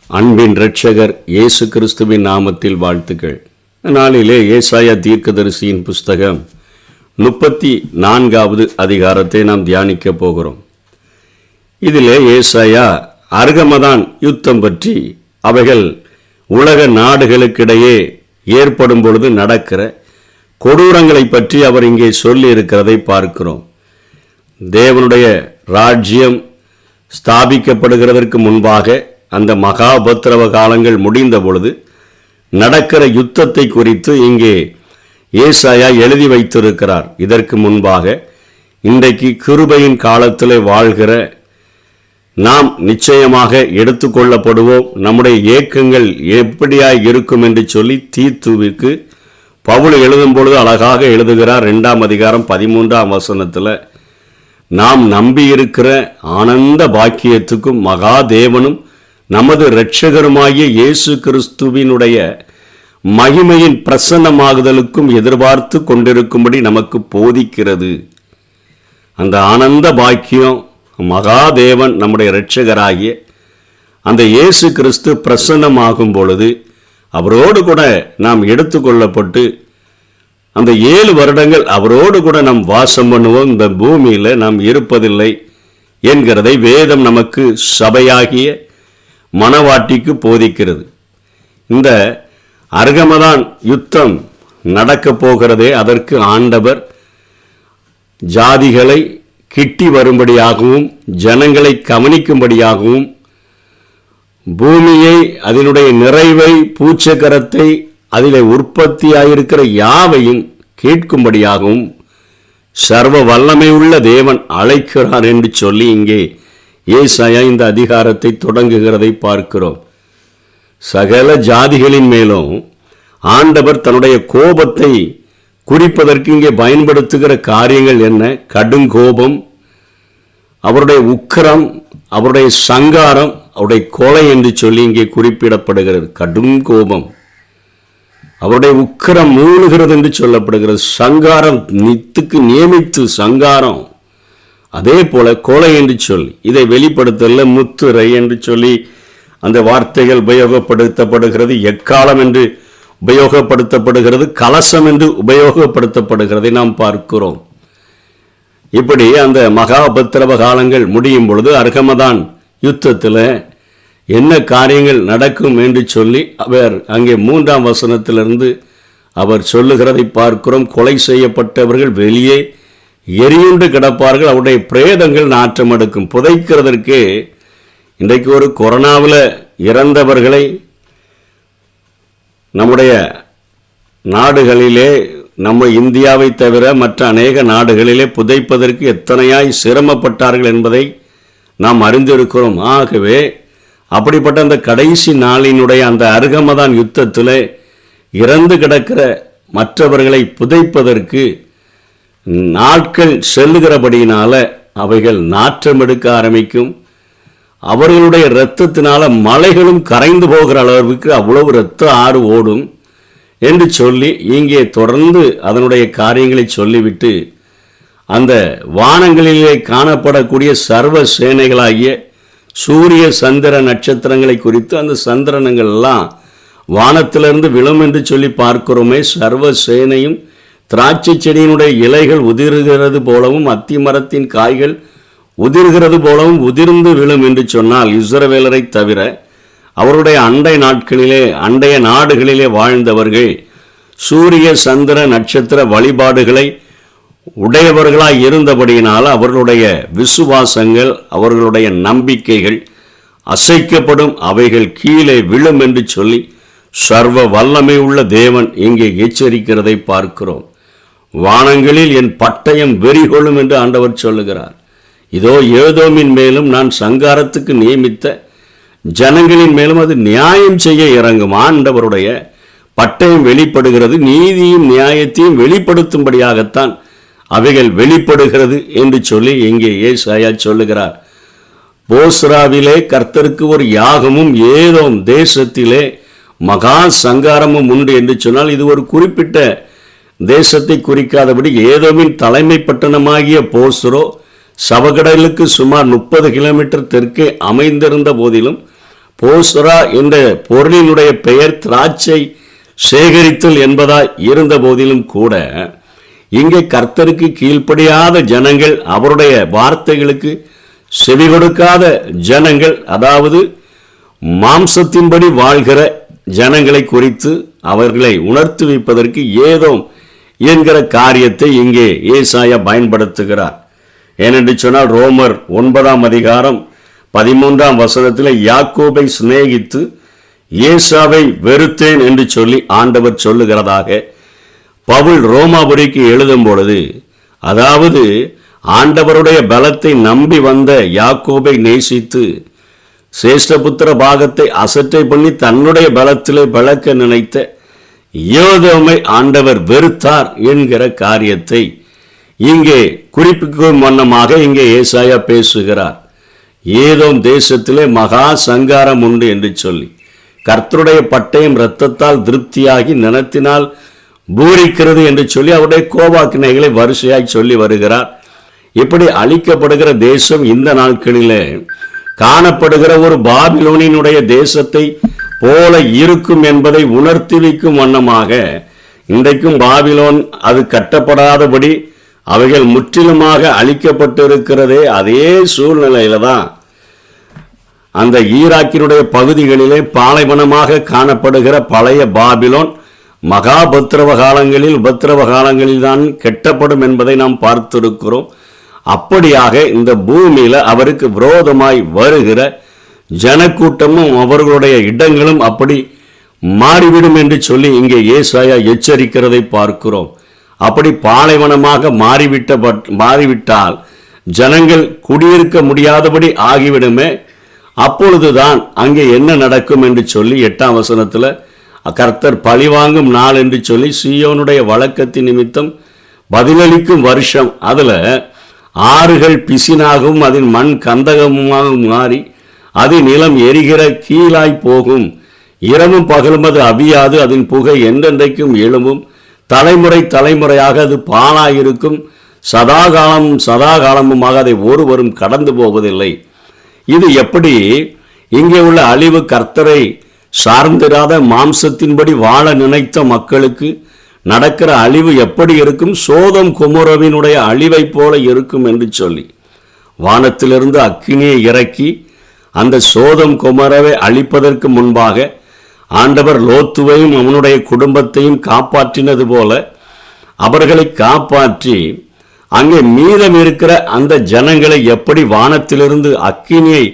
அன்பின் இரட்சகர் இயேசு கிறிஸ்துவின் நாமத்தில் வாழ்த்துக்கள். நாளிலே ஏசாயா தீர்க்கதரிசியின் புஸ்தகம் 34வது அதிகாரத்தை நாம் தியானிக்க போகிறோம். இதிலே ஏசாயா அர்கமதான் யுத்தம் பற்றி, அவைகள் உலக நாடுகளுக்கிடையே ஏற்படும் பொழுது நடக்கிற கொடூரங்களை பற்றி அவர் இங்கே சொல்லி இருக்கிறதை பார்க்கிறோம். தேவனுடைய ராஜ்யம் ஸ்தாபிக்கப்படுகிறதற்கு முன்பாக அந்த மகா உபத்திரவ காலங்கள் முடிந்த பொழுது நடக்கிற யுத்தத்தை குறித்து இங்கே ஏசாயா எழுதி வைத்திருக்கிறார். இதற்கு முன்பாக இன்றைக்கு கிருபையின் காலத்தில் வாழ்கிற நாம் நிச்சயமாக எடுத்துக்கொள்ளப்படுவோம். நம்முடைய ஏக்கங்கள் எப்படியாய் இருக்கும் என்று சொல்லி தீத்துவிற்கு பவுல் எழுதும் பொழுது அழகாக எழுதுகிறார். 2ஆம் அதிகாரம் 13ஆம் வசனத்தில், நாம் நம்பியிருக்கிற ஆனந்த பாக்கியத்துக்கும் மகாதேவனும் நமது இரட்சகருமாகிய இயேசு கிறிஸ்துவினுடைய மகிமையின் பிரசன்னமாகுதலுக்கும் எதிர்பார்த்து கொண்டிருக்கும்படி நமக்கு போதிக்கிறது. அந்த ஆனந்த பாக்கியம் மகாதேவன் நம்முடைய இரட்சகராகிய அந்த இயேசு கிறிஸ்து பிரசன்னமாகும் பொழுது அவரோடு கூட நாம் எடுத்துக்கொள்ளப்பட்டு அந்த 7 வருடங்கள் அவரோடு கூட நாம் வாசம் பண்ணுவோம். இந்த பூமியில் நாம் இருப்பதில்லை என்கிறதை வேதம் நமக்கு சபையாகிய மனவாட்டிக்கு போதிக்கிறது. இந்த அர்கமதான் யுத்தம் நடக்க போகிறதே, அதற்கு ஆண்டவர் ஜாதிகளை கிட்டி வரும்படியாகவும் ஜனங்களை கவனிக்கும்படியாகவும் பூமியை, அதனுடைய நிறைவை, பூச்சக்கரத்தை, அதில் உற்பத்தியாயிருக்கிற யாவையும் கேட்கும்படியாகவும் சர்வ வல்லமை உள்ள தேவன் அழைக்கிறார் என்று சொல்லி இங்கே ஏசாயா இந்த அதிகாரத்தை தொடங்குகிறதை பார்க்கிறோம். சகல ஜாதிகளின் மேலும் ஆண்டவர் தன்னுடைய கோபத்தை குறிப்பதற்கு இங்கே பயன்படுத்துகிற காரியங்கள் என்ன? கடுங்கோபம், அவருடைய உக்கிரம், அவருடைய சங்காரம், அவருடைய கொலை என்று சொல்லி இங்கே குறிப்பிடப்படுகிறது. கடும் கோபம், அவருடைய உக்கிரம் மூழ்கிறது என்று சொல்லப்படுகிறது. சங்காரம், நித்துக்கு நியமித்து சங்காரம், அதே போல கொலை என்று சொல்லி இதை வெளிப்படுத்தல முத்துரை என்று சொல்லி அந்த வார்த்தைகள் உபயோகப்படுத்தப்படுகிறது. எக்காலம் என்று உபயோகப்படுத்தப்படுகிறது, கலசம் என்று உபயோகப்படுத்தப்படுகிறதை நாம் பார்க்கிறோம். இப்படி அந்த மகா உபத்திரவ காலங்கள் முடியும் பொழுது அர்கமதான் யுத்தத்தில் என்ன காரியங்கள் நடக்கும் என்று சொல்லி அவர் அங்கே 3ஆம் வசனத்திலிருந்து அவர் சொல்லுகிறதை பார்க்கிறோம். கொலை செய்யப்பட்டவர்கள் வெளியே எரியுண்டு கிடப்பார்கள், அவருடைய பிரேதங்கள் நாற்றம் எடுக்கும். புதைக்கிறதற்கு இன்றைக்கு ஒரு கொரோனாவில் இறந்தவர்களை நம்முடைய நாடுகளிலே, நம்ம இந்தியாவை தவிர மற்ற அநேக நாடுகளிலே புதைப்பதற்கு எத்தனையாய் சிரமப்பட்டார்கள் என்பதை நாம் அறிந்திருக்கிறோம். ஆகவே அப்படிப்பட்ட அந்த கடைசி நாளினுடைய அந்த அர்கமதான் யுத்தத்தில் இறந்து கிடக்கிற மற்றவர்களை புதைப்பதற்கு நாட்கள் செல்லுகிறபடியினால அவைகள் நாற்றம் எடுக்க ஆரம்பிக்கும். அவர்களுடைய இரத்தத்தினால மலைகளும் கரைந்து போகிற அளவிற்கு அவ்வளவு இரத்த ஆறு ஓடும் என்று சொல்லி இங்கே தொடர்ந்து அதனுடைய காரியங்களை சொல்லிவிட்டு அந்த வானங்களிலே காணப்படக்கூடிய சர்வ சேனைகளாகிய சூரிய சந்திர நட்சத்திரங்களை குறித்து, அந்த சந்திரனங்கள் எல்லாம் வானத்திலிருந்து விழும் என்று சொல்லி பார்க்கிறோமே, சர்வ சேனையும் திராட்சை செடியினுடைய இலைகள் உதிர்கிறது போலவும் அத்தி மரத்தின் காய்கள் உதிர்கிறது போலவும் உதிர்ந்து விழும் என்று சொன்னால், இஸ்ரவேலரை தவிர அவருடைய அண்டைய நாடுகளிலே வாழ்ந்தவர்கள் சூரிய சந்திர நட்சத்திர வழிபாடுகளை உடையவர்களாய் இருந்தபடியினால் அவர்களுடைய விசுவாசங்கள், அவர்களுடைய நம்பிக்கைகள் அசைக்கப்படும், அவைகள் கீழே விழும் என்று சொல்லி சர்வ வல்லமை உள்ள தேவன் இங்கே எச்சரிக்கிறதை பார்க்கிறோம். வானங்களில் என் பட்டயம் வெறிகொள்ளும் என்று ஆண்டவர் சொல்லுகிறார். இதோ ஏதோமின் மேலும் நான் சங்காரத்துக்கு நியமித்த ஜனங்களின் மேலும் அது நியாயம் செய்ய இறங்கும். ஆண்டவருடைய பட்டயம் வெளிப்படுகிறது, நீதியும் நியாயத்தையும் வெளிப்படுத்தும்படியாகத்தான் அவைகள் வெளிப்படுகிறது என்று சொல்லி இங்கே ஏசாயா சொல்லுகிறார். போஸ்ராவிலே கர்த்தருக்கு ஒரு யாகமும் ஏதோம் தேசத்திலே மகா சங்காரமும் உண்டு என்று சொன்னால், இது ஒரு குறிப்பிட்ட தேசத்தை குறிக்காதபடி ஏதோமின் தலைமை பட்டணமாகிய போஸ்ரோ சவகடலுக்கு சுமார் 30 கிலோமீட்டர் தெற்கே அமைந்திருந்த போதிலும் போஸ்ரா என்ற பொருளினுடைய பெயர் திராட்சை சேகரித்தல் என்பதாய் இருந்த போதிலும் கூட இங்கே கர்த்தருக்கு கீழ்ப்படியாத ஜனங்கள், அவருடைய வார்த்தைகளுக்கு செவி கொடுக்காத ஜனங்கள், அதாவது மாம்சத்தின்படி வாழ்கிற ஜனங்களை குறித்து அவர்களை உணர்த்துவிப்பதற்கு ஏதோம் என்கிற காரியத்தை இங்கே ஏசாயா பயன்படுத்துகிறார். ஏனென்று சொன்னால் ரோமர் 9:13 யாக்கோபை சிநேகித்து ஏசாவை வெறுத்தேன் என்று சொல்லி ஆண்டவர் சொல்லுகிறதாக பவுல் ரோமாபுரிக்கு எழுதும் பொழுது, அதாவது ஆண்டவருடைய பலத்தை நம்பி வந்த யாக்கோபை நேசித்து சேஷ்டபுத்திர பாகத்தை அசட்டை பண்ணி தன்னுடைய பலத்திலே பழக்க நினைத்த யோதோமை ஆண்டவர் வெறுத்தார் என்கிற காரியத்தை இங்கே குறிப்பிக்கும் வண்ணமாக இங்கே ஏசாயா பேசுகிறார். ஏதோம் தேசத்திலே மகா சங்காரம் உண்டு என்று சொல்லி, கர்த்தருடைய பட்டயம் இரத்தத்தால் திருப்தியாகி நிலத்தினால் பூரிக்கிறது என்று சொல்லி அவருடைய கோபாக்கினைகளை வரிசையாய் சொல்லி வருகிறார். இப்படி அழிக்கப்படுகிற தேசம் இந்த நாட்களிலே காணப்படுகிற ஒரு பாபிலோனினுடைய தேசத்தை போல இருக்கும் என்பதை உணர்த்தி வைக்கும் வண்ணமாக இன்றைக்கும் பாபிலோன் அது கட்டப்படாதபடி அவைகள் முற்றிலுமாக அழிக்கப்பட்டிருக்கிறதே. அதே சூழ்நிலையில தான் அந்த ஈராக்கினுடைய பகுதிகளிலே பாலைவனமாக காணப்படுகிற பழைய பாபிலோன் மகா உபத்திரவ காலங்களில் தான் கெட்டப்படும் என்பதை நாம் பார்த்திருக்கிறோம். அப்படியாக இந்த பூமியில அவருக்கு விரோதமாய் வருகிற ஜனக்கூட்டமும் அவர்களுடைய இடங்களும் அப்படி மாறிவிடும் என்று சொல்லி இங்கே ஏசாயா எச்சரிக்கிறதை பார்க்கிறோம். அப்படி பாலைவனமாக மாறிவிட்டால் ஜனங்கள் குடியிருக்க முடியாதபடி ஆகிவிடுமே. அப்பொழுதுதான் அங்கே என்ன நடக்கும் என்று சொல்லி 8ஆம் வசனத்தில் கர்த்தர் பழிவாங்கும் நாள் என்று சொல்லி சீயோனுடைய வழக்கத்தின் நிமித்தம் பதிலளிக்கும் வருஷம், அதுல ஆறுகள் பிசினாகவும் அதன் மண் கந்தகமாக மாறி அது நிலம் எரிகிற கீழாய் போகும். இரவும் பகலும் அது அவியாது, அதன் புகை என்றென்றைக்கும் எழும்பும். தலைமுறையாக அது பாழாயிருக்கும். சதாகாலமுமாக அதை ஒருவரும் கடந்து போவதில்லை. இது எப்படி இங்கே உள்ள அழிவு கர்த்தரை சார்ந்திராத மாம்சத்தின்படி வாழ நினைத்த மக்களுக்கு நடக்கிற அழிவு எப்படி இருக்கும்? சோதம் கொமோராவினுடைய அழிவை போல இருக்கும் என்று சொல்லி வானத்திலிருந்து அக்கினியை இறக்கி அந்த சோதம் கொமோராவை அழிப்பதற்கு முன்பாக ஆண்டவர் லோத்துவையும் அவனுடைய குடும்பத்தையும் காப்பாற்றினது போல அவர்களை காப்பாற்றி அங்கே மீதம் இருக்கிற அந்த ஜனங்களை எப்படி வானத்திலிருந்து அக்கினியை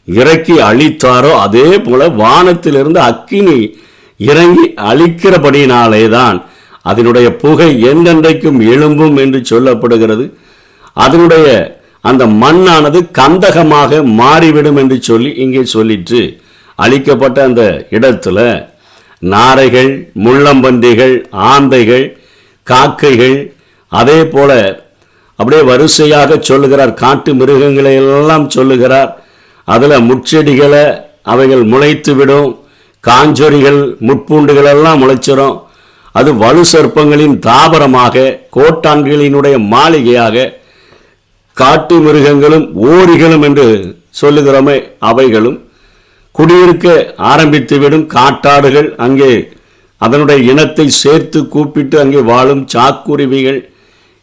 இறக்கி அழித்தாரோ அதே போல வானத்திலிருந்து அக்கினி இறங்கி அழிக்கிறபடினாலே தான் அதனுடைய புகை என்றென்றைக்கும் எழும்பும் என்று சொல்லப்படுகிறது. அதனுடைய அந்த மண்ணானது கந்தகமாக மாறிவிடும் என்று சொல்லி இங்கே சொல்லிட்டு அழிக்கப்பட்ட அந்த இடத்துல நாரைகள், முள்ளம்பன்றிகள், ஆந்தைகள், காக்கைகள், அதே போல அப்படியே வரிசையாக சொல்லுகிறார். காட்டு மிருகங்களை எல்லாம் சொல்லுகிறார். அதில் முட்செடிகளை அவைகள் முளைத்து விடும். காஞ்சொரிகள், முட்பூண்டுகள் எல்லாம் முளைச்சிடும். அது வலு சர்ப்பங்களின் தாபரமாக, கோட்டான்களினுடைய மாளிகையாக, காட்டு மிருகங்களும் ஓரிகளும் என்று சொல்லுகிறோமே அவைகளும் குடியிருக்க ஆரம்பித்துவிடும். காட்டாடுகள் அங்கே அதனுடைய இனத்தை சேர்த்து கூப்பிட்டு அங்கே வாழும். சாக்குருவிகள்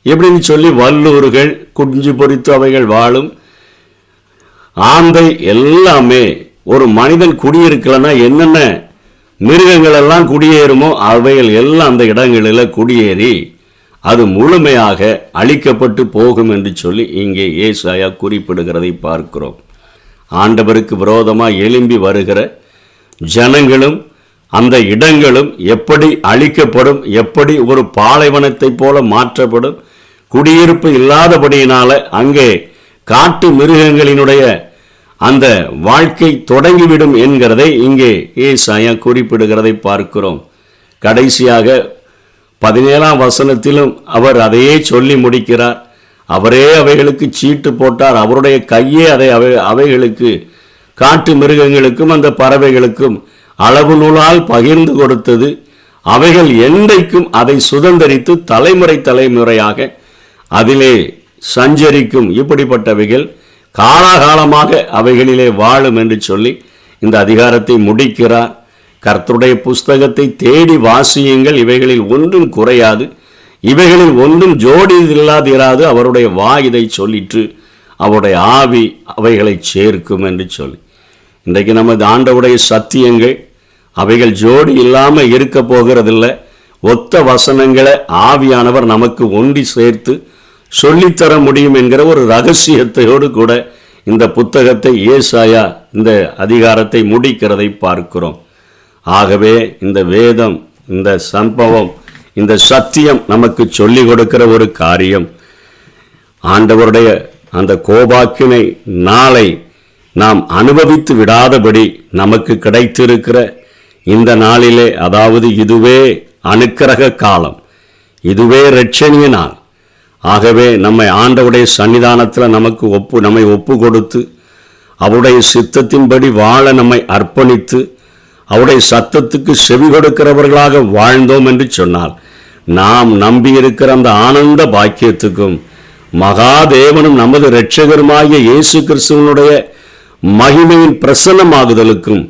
எப்படின்னு சொல்லி வல்லூர்கள் குஞ்சு பொறித்து அவைகள் வாழும். ஆந்தை எல்லாமே ஒரு மனிதன் குடியிருக்கலன்னா என்னென்ன மிருகங்கள் எல்லாம் குடியேறுமோ அவைகள் எல்லாம் அந்த இடங்களில் குடியேறி அது முழுமையாக அழிக்கப்பட்டு போகும் என்று சொல்லி இங்கே ஏசாயா குறிப்பிடுகிறதை பார்க்கிறோம். ஆண்டவருக்கு விரோதமாக எழும்பி வருகிற ஜனங்களும் அந்த இடங்களும் எப்படி அழிக்கப்படும், எப்படி ஒரு பாலைவனத்தை போல மாற்றப்படும், குடியிருப்பு இல்லாதபடியினால அங்கே காட்டு மிருகங்களினுடைய அந்த வாழ்க்கை தொடங்கிவிடும் என்கிறதை இங்கே ஏசாயா குறிப்பிடுகிறதை பார்க்கிறோம். கடைசியாக 17ஆம் வசனத்திலும் அவர் அதையே சொல்லி முடிக்கிறார். அவரே அவைகளுக்கு சீட்டு போட்டார். அவருடைய கையே அவைகளுக்கு, காட்டு மிருகங்களுக்கும் அந்த பறவைகளுக்கும் அளவு நூலால் பகிர்ந்து கொடுத்தது. அவைகள் என்றைக்கும் அதை சுதந்தரித்து தலைமுறையாக அதிலே சஞ்சரிக்கும். இப்படிப்பட்டவைகள் காலாகாலமாக அவைகளிலே வாழும் என்று சொல்லி இந்த அதிகாரத்தை முடிக்கிறார். கர்த்தருடைய புஸ்தகத்தை தேடி வாசியுங்கள், இவைகளில் ஒன்றும் குறையாது, இவைகளில் ஒன்றும் ஜோடி இல்லாதிராது. அவருடைய வாய் இதை சொல்லிற்று, அவருடைய ஆவி அவைகளை சேர்க்கும் என்று சொல்லி, இன்றைக்கு நமது ஆண்டவுடைய சத்தியங்கள் அவைகள் ஜோடி இல்லாமல் இருக்க போகிறதில்லை. ஒத்த வசனங்களை ஆவியானவர் நமக்கு ஒன்றி சேர்த்து சொல்லித்தர முடியும் என்கிற ஒரு ரகசியத்தையோடு கூட இந்த புத்தகத்தை ஏசாயா இந்த அதிகாரத்தை முடிக்கிறதை பார்க்கிறோம். ஆகவே இந்த வேதம், இந்த சம்பவம், இந்த சத்தியம் நமக்கு சொல்லிக் கொடுக்கிற ஒரு காரியம், ஆண்டவருடைய அந்த கோபாக்கினை நாளை நாம் அனுபவித்து விடாதபடி நமக்கு கிடைத்திருக்கிற இந்த நாளிலே, அதாவது இதுவே அனுக்கிரக காலம், இதுவே இரட்சணிய நாள். ஆகவே நம்மை ஆண்டவருடைய சன்னிதானத்தில் நம்மை ஒப்பு கொடுத்து அவருடைய சித்தத்தின்படி வாழ நம்மை அர்ப்பணித்து அவருடைய சத்தத்துக்கு செவி கொடுக்கிறவர்களாக வாழ்ந்தோம் என்று சொன்னால், நாம் நம்பியிருக்கிற அந்த ஆனந்த பாக்கியத்துக்கும் மகாதேவனும் நமது இரட்சகருமாகிய இயேசு கிறிஸ்துவனுடைய மகிமையின் பிரசன்னமாகுதலுக்கும்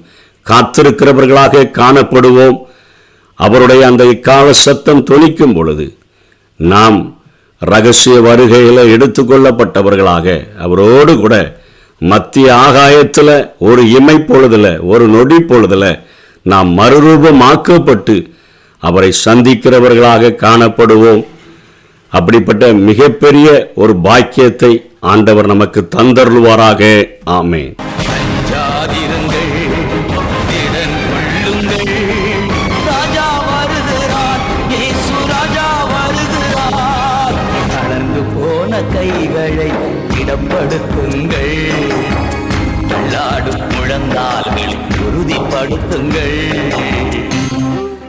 காத்திருக்கிறவர்களாக காணப்படுவோம். அவருடைய அந்த இக்கால சத்தம் தொனிக்கும் பொழுது நாம் இரகசிய வருகையில் எடுத்துக்கொள்ளப்பட்டவர்களாக அவரோடு கூட மத்திய ஆகாயத்தில் ஒரு இமை பொழுதில், ஒரு நொடி பொழுதில் நாம் மறுரூபமாக்கப்பட்டு அவரை சந்திக்கிறவர்களாக காணப்படுவோம். அப்படிப்பட்ட மிகப்பெரிய ஒரு பாக்கியத்தை ஆண்டவர் நமக்கு தந்தருள்வாராக. ஆமென். கைகளை இடப்படுத்துங்கள், தள்ளாடும் முழங்கால்களை உறுதிப்படுத்துங்கள்.